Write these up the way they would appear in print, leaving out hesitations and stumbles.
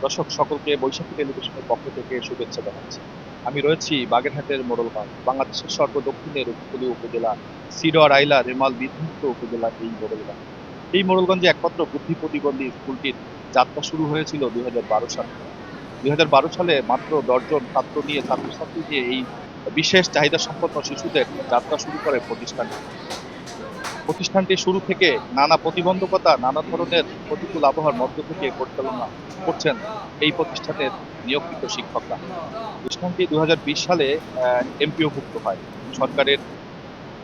দর্শক সকলকে বৈশাখী টেলিভিশনের পক্ষ থেকে শুভেচ্ছা জানাচ্ছি। আমি রয়েছি বাগেরহাটের মোড়লগঞ্জ, বাংলাদেশের সর্বদক্ষিণের উপকূলীয় উপজেলা সিডর আইলা রেমাল বিধুক্ত উপজেলা এই মোড়লগঞ্জ। এই মোড়লগঞ্জে একমাত্র বুদ্ধি প্রতিবন্ধী স্কুলটির যাত্রা শুরু হয়েছিল 2012 সালে। 2012 সালে মাত্র 10 জন ছাত্র নিয়ে ছাত্রছাত্রী নিয়ে এই বিশেষ চাহিদা সম্পন্ন শিশুদের যাত্রা শুরু করে প্রতিষ্ঠানটি। প্রতিষ্ঠানটি শুরু থেকে নানা প্রতিবন্ধকতা, নানা ধরনের প্রতিকূল আবহাওয়ার মধ্য থেকে পরিচালনা করছেন এই প্রতিষ্ঠানের নিয়োগকৃত শিক্ষকরা। প্রতিষ্ঠানটি 2020 সালে এমপিওভুক্ত হয়। সরকারের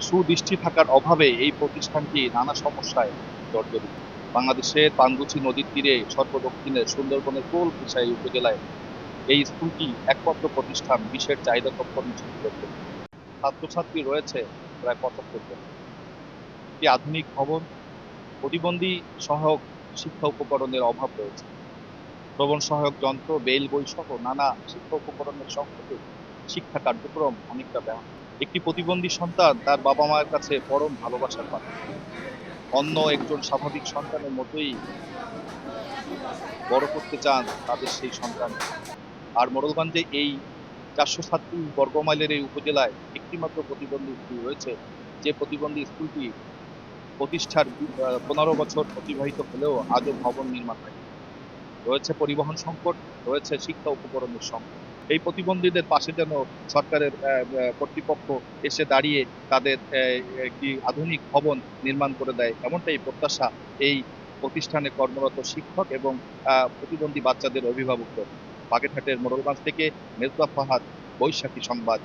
সুদৃষ্টি থাকার অভাবে এই প্রতিষ্ঠানটি নানা সমস্যায় জর্জরিত। বাংলাদেশের পানগুছি নদীর তীরে সর্বদক্ষিণের সুন্দরবনের কোল ঘেঁষা এই উপজেলায় এই স্কুলটি একমাত্র প্রতিষ্ঠান বিশেষ চাহিদা সম্পন্ন শিশুদের জন্য। ছাত্রছাত্রী রয়েছে প্রায় 75 জন। একটি আধুনিক ভবন, প্রতিবন্ধী সহায়ক শিক্ষা উপকরণের অভাব রয়েছে। শ্রবণ সহায়ক যন্ত্র, বেল বই সহ নানা শিক্ষা উপকরণের সংকটে শিক্ষা কার্যক্রম অনেকটা ব্যাহত। একটি প্রতিবন্ধী সন্তান তার বাবা মায়ের কাছে পরম ভালোবাসার পাত্র। অন্য একজন স্বাভাবিক সন্তানের মতোই বড় করতে চান তাদের সেই সন্তান। আর মোড়লগঞ্জে এই 437 বর্গমাইলের এই উপজেলায় একটিমাত্র প্রতিবন্ধী স্কুল রয়েছে, যে প্রতিবন্ধী স্কুলটি প্রতিষ্ঠার 15 বছর অতিবাহিত হলেও আজও ভবন নির্মাণ হয়নি। রয়েছে পরিবহন সংকট, রয়েছে শিক্ষা উপকরণের সংকট। এই প্রতিবন্ধীদের পাশে যেন সরকারের কর্তৃপক্ষ এসে দাঁড়িয়ে তাদের একটি আধুনিক ভবন নির্মাণ করে দেয়, এমনটাই প্রত্যাশা এই প্রতিষ্ঠানে কর্মরত শিক্ষক এবং প্রতিবন্ধী বাচ্চাদের অভিভাবকদের। বাগেরহাটের মোড়লগঞ্জ থেকে মেজবা ফাহাদ, বৈশাখী সংবাদ।